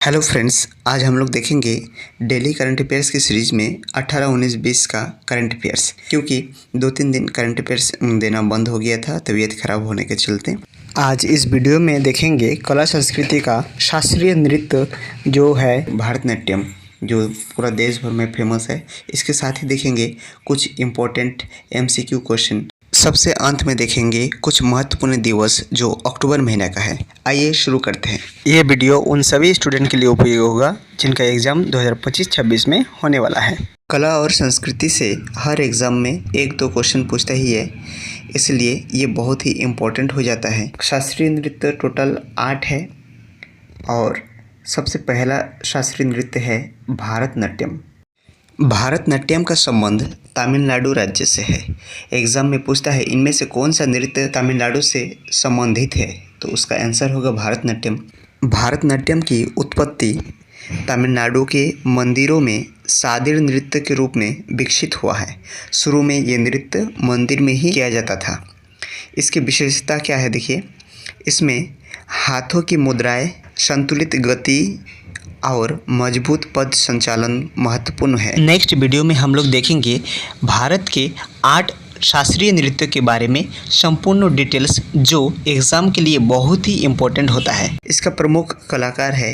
Hello friends, आज हम लोग देखेंगे डेली करंट अफेयर्स की सीरीज़ में 18, 19, 20 का करंट अफेयर्स, क्योंकि 2-3 दिन करंट अफेयर्स देना बंद हो गया था तबीयत खराब होने के चलते। आज इस वीडियो में देखेंगे कला संस्कृति का शास्त्रीय नृत्य जो है भारतनाट्यम, जो पूरा देश भर में फेमस है। इसके साथ ही देखेंगे कुछ इम्पोर्टेंट MCQ क्वेश्चन। सबसे अंत में देखेंगे कुछ महत्वपूर्ण दिवस जो अक्टूबर महीने का है। आइए शुरू करते हैं। ये वीडियो उन सभी स्टूडेंट के लिए उपयोगी होगा जिनका एग्ज़ाम 2025-26 में होने वाला है। कला और संस्कृति से हर एग्ज़ाम में 1-2 क्वेश्चन पूछता ही है, इसलिए ये बहुत ही इम्पोर्टेंट हो जाता है। शास्त्रीय नृत्य टोटल 8 है और सबसे पहला शास्त्रीय नृत्य है भारतनाट्यम। भारतनाट्यम का संबंध तमिलनाडु राज्य से है। एग्ज़ाम में पूछता है इनमें से कौन सा नृत्य तमिलनाडु से संबंधित है, तो उसका आंसर होगा भारतनाट्यम। भारतनाट्यम की उत्पत्ति तमिलनाडु के मंदिरों में शास्त्रीय नृत्य के रूप में विकसित हुआ है। शुरू में ये नृत्य मंदिर में ही किया जाता था। इसकी विशेषता क्या है देखिए, इसमें हाथों की मुद्राएं, संतुलित गति और मजबूत पद संचालन महत्वपूर्ण है। नेक्स्ट वीडियो में हम लोग देखेंगे भारत के 8 शास्त्रीय नृत्य के बारे में संपूर्ण डिटेल्स, जो एग्ज़ाम के लिए बहुत ही इम्पोर्टेंट होता है। इसका प्रमुख कलाकार है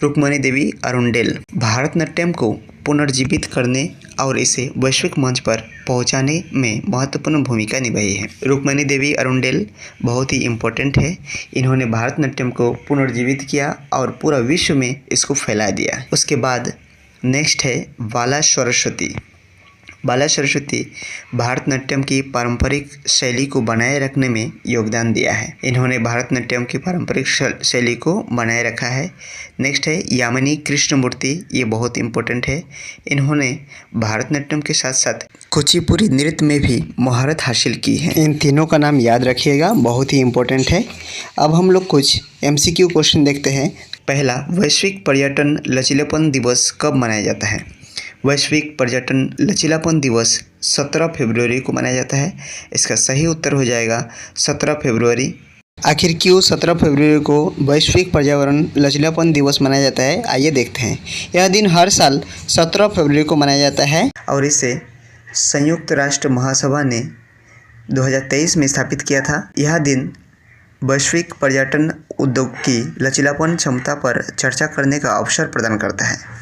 रुक्मणी देवी अरुंडेल। भारतनाट्यम को पुनर्जीवित करने और इसे वैश्विक मंच पर पहुंचाने में महत्वपूर्ण भूमिका निभाई है। रुक्मणी देवी अरुंडेल बहुत ही इम्पोर्टेंट है। इन्होंने भारतनाट्यम को पुनर्जीवित किया और पूरा विश्व में इसको फैला दिया। उसके बाद नेक्स्ट है बाला सरस्वती। बाला सरस्वती भारतनाट्यम की पारंपरिक शैली को बनाए रखने में योगदान दिया है। इन्होंने भारतनाट्यम की पारंपरिक शैली को बनाए रखा है। नेक्स्ट है यामिनी कृष्णमूर्ति। ये बहुत इम्पोर्टेंट है। इन्होंने भारतनाट्यम के साथ साथ कुचिपुड़ी नृत्य में भी महारत हासिल की है। इन तीनों का नाम याद रखिएगा, बहुत ही इम्पोर्टेंट है। अब हम लोग कुछ MCQ क्वेश्चन देखते हैं। पहला, वैश्विक पर्यटन लचीलापन दिवस कब मनाया जाता है? वैश्विक पर्यटन लचीलापन दिवस 17 फरवरी को मनाया जाता है। इसका सही उत्तर हो जाएगा 17 फरवरी। आखिर क्यों 17 फरवरी को वैश्विक पर्यावरण लचीलापन दिवस मनाया जाता है, आइए देखते हैं। यह दिन हर साल 17 फरवरी को मनाया जाता है और इसे संयुक्त राष्ट्र महासभा ने 2023 में स्थापित किया था। यह दिन वैश्विक पर्यटन उद्योग की लचीलापन क्षमता पर चर्चा करने का अवसर प्रदान करता है।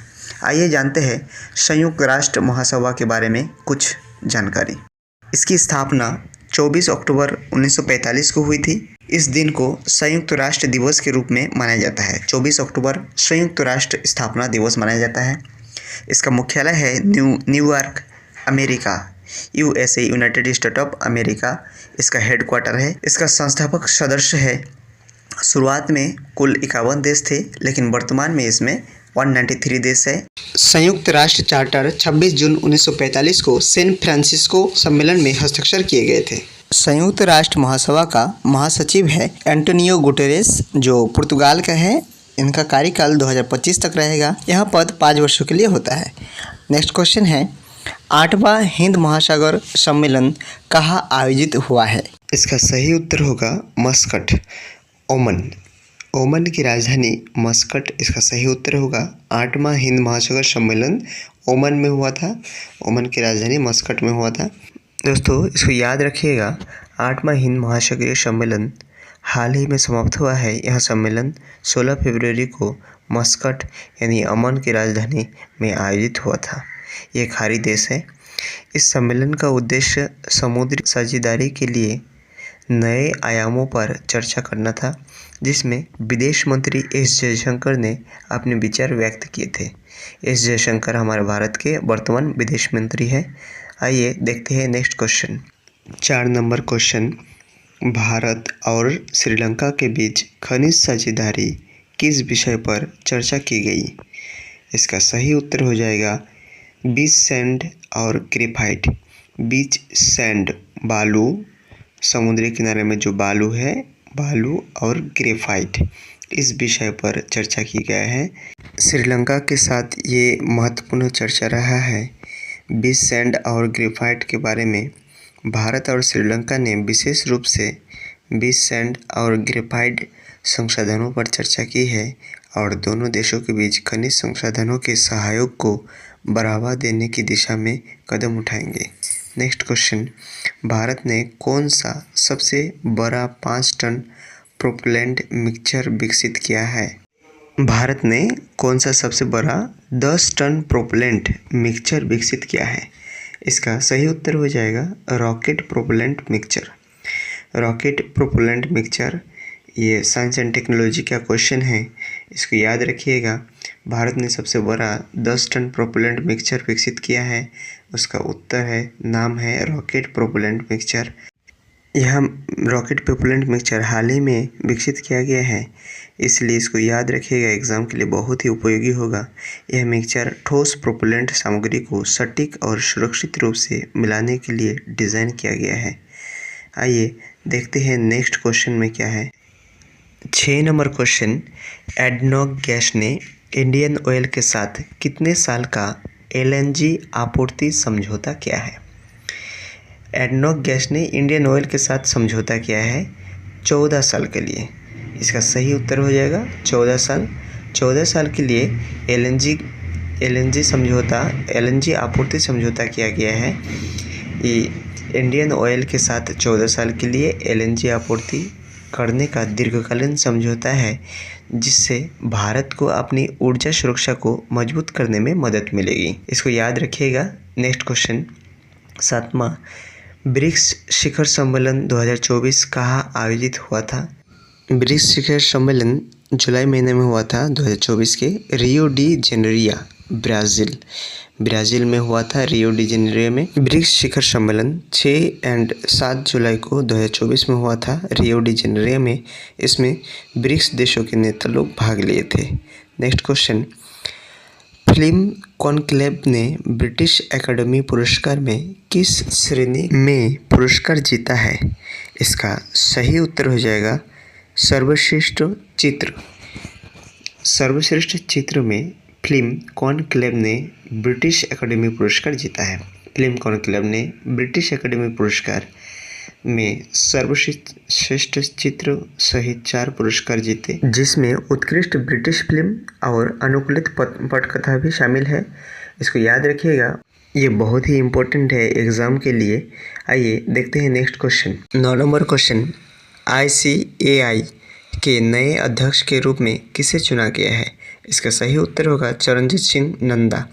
आइए जानते हैं संयुक्त राष्ट्र महासभा के बारे में कुछ जानकारी। इसकी स्थापना 24 अक्टूबर 1945 को हुई थी। इस दिन को संयुक्त राष्ट्र दिवस के रूप में मनाया जाता है। 24 अक्टूबर संयुक्त राष्ट्र स्थापना दिवस मनाया जाता है। इसका मुख्यालय है New York, America, USA, United state of America इसका हेडक्वार्टर है। इसका संस्थापक सदस्य है, शुरुआत में कुल 51 देश थे, लेकिन वर्तमान में इसमें 193 देश है। संयुक्त राष्ट्र चार्टर 26 जून 1945 को सैन फ्रांसिस्को सम्मेलन में हस्ताक्षर किए गए थे। संयुक्त राष्ट्र महासभा का महासचिव है एंटोनियो गुटेरेस, जो पुर्तगाल का है। इनका कार्यकाल 2025 तक रहेगा। यह पद 5 वर्षों के लिए होता है। नेक्स्ट क्वेश्चन है, 8वां हिंद महासागर सम्मेलन कहाँ आयोजित हुआ है? इसका सही उत्तर होगा मस्कट, ओमान। ओमान की राजधानी मस्कट इसका सही उत्तर होगा। 8वां हिंद महासागर सम्मेलन ओमान में हुआ था। ओमान की राजधानी मस्कट में हुआ था। दोस्तों, इसको याद रखिएगा, 8वां हिंद महासागरीय सम्मेलन हाल ही में समाप्त हुआ है। यह सम्मेलन 16 फरवरी को मस्कट यानी ओमान की राजधानी में आयोजित हुआ था। ये खाड़ी देश है। इस सम्मेलन का उद्देश्य समुद्री साझेदारी के लिए नए आयामों पर चर्चा करना था, जिसमें विदेश मंत्री S जयशंकर ने अपने विचार व्यक्त किए थे। S जयशंकर हमारे भारत के वर्तमान विदेश मंत्री हैं। आइए देखते हैं next question. 4 number question, Bharat और श्रीलंका के बीच खनिज साझेदारी किस विषय पर चर्चा की गई? इसका सही उत्तर हो जाएगा बीच सैंड और ग्रेफाइट। बीच सैंड बालू, समुद्री किनारे में जो बालू है, बालू और ग्रेफाइट, इस विषय पर चर्चा की गया है। श्रीलंका के साथ ये महत्वपूर्ण चर्चा रहा है। बीच सैंड और ग्रेफाइट के बारे में भारत और श्रीलंका ने विशेष रूप से बीच सैंड और ग्रेफाइट संसाधनों पर चर्चा की है और दोनों देशों के बीच खनिज संसाधनों के सहयोग को बढ़ावा देने की दिशा में कदम उठाएंगे। नेक्स्ट क्वेश्चन, भारत ने कौन सा सबसे बड़ा 5 टन प्रोपेलेंट मिक्सचर विकसित किया है? भारत ने कौन सा सबसे बड़ा 10 टन प्रोपेलेंट मिक्सचर विकसित किया है? इसका सही उत्तर हो जाएगा rocket propellant mixture. Rocket propellant mixture ये साइंस एंड टेक्नोलॉजी का क्वेश्चन है, इसको याद रखिएगा। भारत ने सबसे बड़ा 10 टन प्रोपेलेंट मिक्सचर विकसित किया है, उसका उत्तर है, नाम है रॉकेट प्रोपेलेंट मिक्सचर। यह रॉकेट प्रोपेलेंट मिक्सचर हाल ही में विकसित किया गया है, इसलिए इसको याद रखिएगा, एग्जाम के लिए बहुत ही उपयोगी होगा। यह मिक्सचर ठोस प्रोपेलेंट सामग्री को सटीक और सुरक्षित रूप से मिलाने के लिए डिज़ाइन किया गया है। आइए देखते हैं नेक्स्ट क्वेश्चन में क्या है। 6 नंबर क्वेश्चन, एडनॉक गैस ने इंडियन ऑयल के साथ कितने साल का LNG आपूर्ति समझौता किया है? एडनॉक गैस ने इंडियन ऑयल के साथ समझौता किया है 14 साल के लिए। इसका सही उत्तर हो जाएगा 14 साल। 14 साल के लिए LNG आपूर्ति समझौता किया गया है। ये इंडियन ऑयल के साथ 14 साल के लिए LNG आपूर्ति करने का दीर्घकालीन समझौता है, जिससे भारत को अपनी ऊर्जा सुरक्षा को मजबूत करने में मदद मिलेगी। इसको याद रखिएगा। नेक्स्ट क्वेश्चन, 7वां, ब्रिक्स शिखर सम्मेलन 2024 कहाँ आयोजित हुआ था? ब्रिक्स शिखर सम्मेलन जुलाई महीने में हुआ था 2024 के रियो डी जेनेरियो, ब्राज़ील में हुआ था, रियो डी जेनेरियो में। ब्रिक्स शिखर सम्मेलन 6 और 7 जुलाई को 2024 में हुआ था रियो डी जेनेरियो में। इसमें ब्रिक्स देशों के नेता लोग भाग लिए थे। नेक्स्ट क्वेश्चन, फिल्म कॉन्क्लेव ने ब्रिटिश एकेडमी पुरस्कार में किस श्रेणी में पुरस्कार जीता है? इसका सही उत्तर हो जाएगा सर्वश्रेष्ठ चित्र। सर्वश्रेष्ठ चित्र में फिल्म कॉन्क्लेव ने ब्रिटिश एकेडमी पुरस्कार जीता है। फिल्म कॉन्क्लेव ने ब्रिटिश एकेडमी पुरस्कार में सर्वश्रेष्ठ चित्र सहित 4 पुरस्कार जीते, जिसमें उत्कृष्ट ब्रिटिश फिल्म और अनुकूलित पटकथा भी शामिल है। इसको याद रखिएगा, ये बहुत ही इम्पोर्टेंट है एग्ज़ाम के लिए। आइए देखते हैं next question. 9 number question, ICAI के नए अध्यक्ष के रूप में किसे चुना गया है? इसका सही उत्तर होगा चरणजीत सिंह नंदा।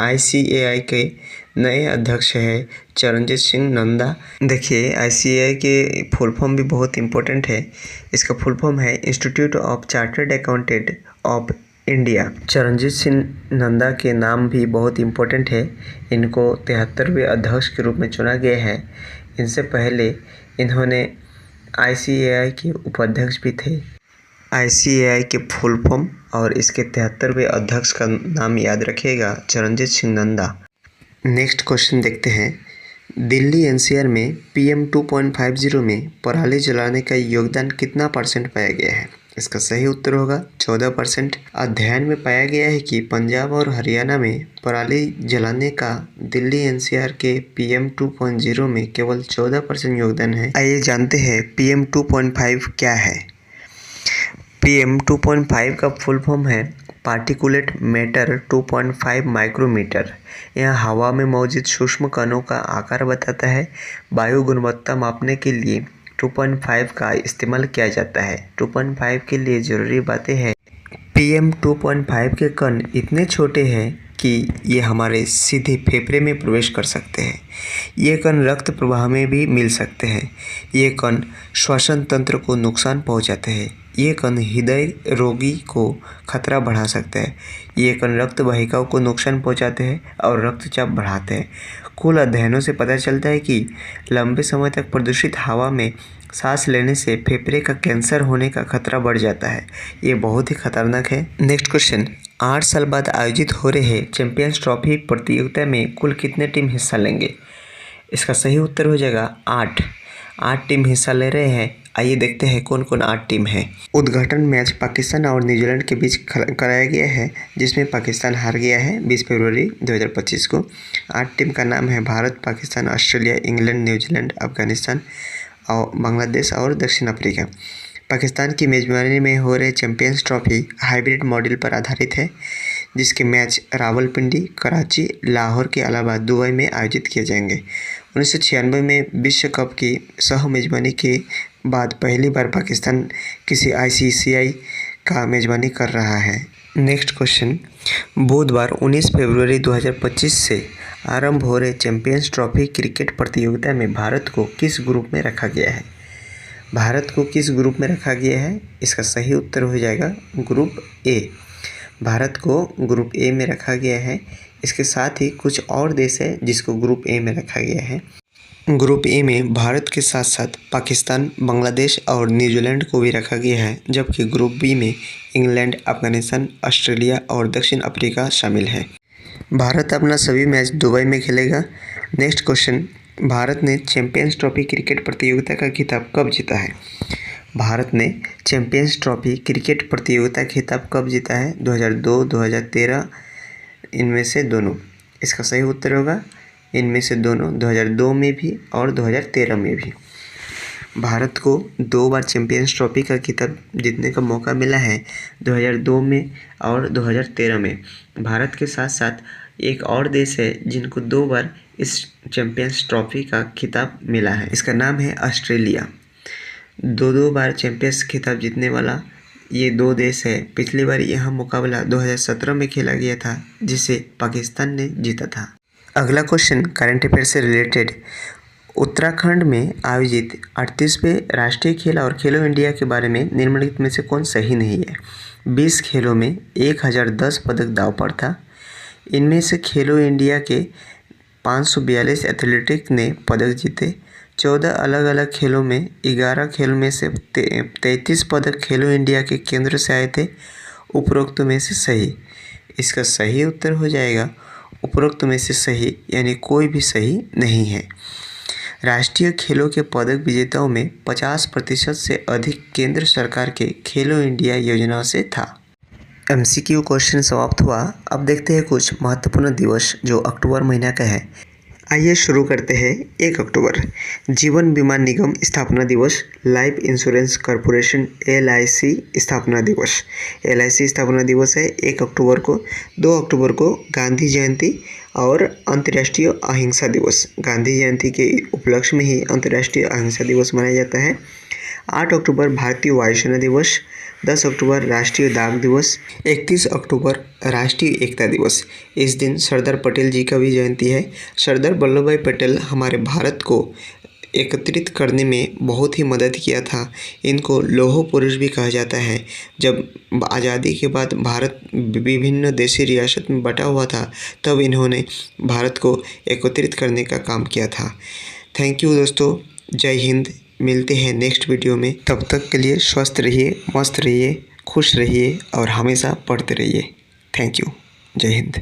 ICAI के नए अध्यक्ष है चरणजीत सिंह नंदा। देखिए, ICAI के फुल फॉर्म भी बहुत इम्पोर्टेंट है। इसका फुल फॉर्म है institute of chartered accountant of India. Charanjit Singh Nanda के नाम भी बहुत इम्पोर्टेंट है। इनको 73वें अध्यक्ष के रूप में चुना गया है। इनसे पहले इन्होंने ICAI के उपाध्यक्ष भी थे। ICAI के फुल फॉर्म और इसके 73वें अध्यक्ष का नाम याद रखिएगा, चरणजीत सिंह नंदा। नेक्स्ट क्वेश्चन देखते हैं। दिल्ली NCR में PM 2.50 में पराली जलाने का योगदान कितना % पाया गया है? इसका सही उत्तर होगा 14%। अध्ययन में पाया गया है कि पंजाब और हरियाणा में पराली जलाने का दिल्ली NCR के PM 2.0 में केवल 14% योगदान है। आइए जानते हैं PM 2.5 क्या है। PM 2.5 का फुल फॉर्म है पार्टिकुलेट मैटर 2.5 माइक्रोमीटर। यह हवा में मौजूद सूक्ष्म कणों का आकार बताता है। वायु गुणवत्ता मापने के लिए 2.5 का इस्तेमाल किया जाता है। 2.5 के लिए ज़रूरी बातें हैं। PM 2.5 के कण इतने छोटे हैं कि ये हमारे सीधे फेफड़े में प्रवेश कर सकते हैं। ये कण रक्त प्रवाह में भी मिल सकते हैं। ये कण श्वसन तंत्र को नुकसान पहुंचाते हैं। ये कण हृदय रोगी को खतरा बढ़ा सकते हैं। ये कण रक्त वाहिकाओं को नुकसान पहुंचाते हैं और रक्तचाप बढ़ाते हैं। कुल अध्ययनों से पता चलता है कि लंबे समय तक प्रदूषित हवा में सांस लेने से फेफड़े का कैंसर होने का खतरा बढ़ जाता है। ये बहुत ही खतरनाक है। नेक्स्ट क्वेश्चन, 8 साल बाद आयोजित हो रहे चैंपियंस ट्रॉफी प्रतियोगिता में कुल कितने टीम हिस्सा लेंगे? इसका सही उत्तर हो जाएगा 8 टीम हिस्सा ले रहे हैं। आइए देखते हैं कौन कौन 8 टीम है। उद्घाटन मैच पाकिस्तान और न्यूजीलैंड के बीच कराया गया है, जिसमें पाकिस्तान हार गया है 20 फरवरी 2025 को। 8 टीम का नाम है Bharat, Pakistan, Australia, England, New Zealand, Afghanistan और बांग्लादेश और दक्षिण अफ्रीका। पाकिस्तान की मेज़बानी में हो रहे चैंपियंस ट्रॉफी हाइब्रिड मॉडल पर आधारित है, जिसके मैच रावलपिंडी, कराची, लाहौर के अलावा दुबई में आयोजित किए जाएंगे। 1996 में विश्व कप की सह मेज़बानी के बाद पहली बार पाकिस्तान किसी ICC का मेज़बानी कर रहा है। नेक्स्ट क्वेश्चन, बुधवार 19 फरवरी 2025 से आरंभ हो रहे चैंपियंस ट्रॉफी क्रिकेट प्रतियोगिता में भारत को किस ग्रुप में रखा गया है? भारत को किस ग्रुप में रखा गया है? इसका सही उत्तर हो जाएगा ग्रुप ए। भारत को ग्रुप ए में रखा गया है। इसके साथ ही कुछ और देश है जिसको ग्रुप ए में रखा गया है। ग्रुप ए में भारत के साथ साथ पाकिस्तान, बांग्लादेश और न्यूजीलैंड को भी रखा गया है, जबकि ग्रुप बी में इंग्लैंड, अफगानिस्तान, ऑस्ट्रेलिया और दक्षिण अफ्रीका शामिल है। भारत अपना सभी मैच दुबई में खेलेगा। नेक्स्ट क्वेश्चन, भारत ने चैंपियंस ट्रॉफी क्रिकेट प्रतियोगिता का खिताब कब जीता है? भारत ने चैंपियंस ट्रॉफी क्रिकेट प्रतियोगिता का खिताब कब जीता है? 2002, 2013, इनमें से दोनों। इसका सही उत्तर होगा इनमें से दोनों, 2002 में भी और 2013 में भी। भारत को 2 बार चैंपियंस ट्रॉफी का खिताब जीतने का मौका मिला है, 2002 में और 2013 में। भारत के साथ साथ एक और देश है जिनको 2 बार इस चैंपियंस ट्रॉफी का खिताब मिला है, इसका नाम है ऑस्ट्रेलिया। 2 बार चैंपियंस खिताब जीतने वाला ये 2 देश है। पिछली बार यह मुकाबला 2017 में खेला गया था, जिसे पाकिस्तान ने जीता था। अगला क्वेश्चन करंट अफेयर से रिलेटेड, उत्तराखंड में आयोजित 38वें राष्ट्रीय खेल और खेलो इंडिया के बारे में निम्नलिखित में से कौन सही नहीं है? 20 खेलों में 1010 पदक दांव पर था। इनमें से खेलो इंडिया के 542 एथलेटिक ने पदक जीते। 14 अलग अलग खेलों में 11 खेलों में से 33 पदक खेलो इंडिया के केंद्र से आए थे। उपरोक्त में से सही, इसका सही उत्तर हो जाएगा उपरोक्त में से सही, यानी कोई भी सही नहीं है। राष्ट्रीय खेलों के पदक विजेताओं में 50% से अधिक केंद्र सरकार के खेलो इंडिया योजना से था। MCQ क्वेश्चन समाप्त हुआ। अब देखते हैं कुछ महत्वपूर्ण दिवस जो अक्टूबर महीना का है। आइए शुरू करते हैं। 1 अक्टूबर जीवन बीमा निगम स्थापना दिवस, लाइफ इंश्योरेंस कॉरपोरेशन LIC स्थापना दिवस। LIC स्थापना दिवस है 1 अक्टूबर को। 2 अक्टूबर को गांधी जयंती और अंतर्राष्ट्रीय अहिंसा दिवस। गांधी जयंती के उपलक्ष्य में ही अंतर्राष्ट्रीय अहिंसा दिवस मनाया जाता है। 8 अक्टूबर भारतीय वायुसेना दिवस। 10 अक्टूबर राष्ट्रीय डाक दिवस। 31 अक्टूबर राष्ट्रीय एकता दिवस। इस दिन सरदार पटेल जी का भी जयंती है। सरदार वल्लभ भाई पटेल हमारे भारत को एकत्रित करने में बहुत ही मदद किया था। इनको लौह पुरुष भी कहा जाता है। जब आज़ादी के बाद भारत विभिन्न देशी रियासत में बटा हुआ था, तब इन्होंने भारत को एकत्रित करने का काम किया था। थैंक यू दोस्तों, जय हिंद। मिलते हैं नेक्स्ट वीडियो में। तब तक के लिए स्वस्थ रहिए, मस्त रहिए, खुश रहिए और हमेशा पढ़ते रहिए। Thank you. जय हिंद।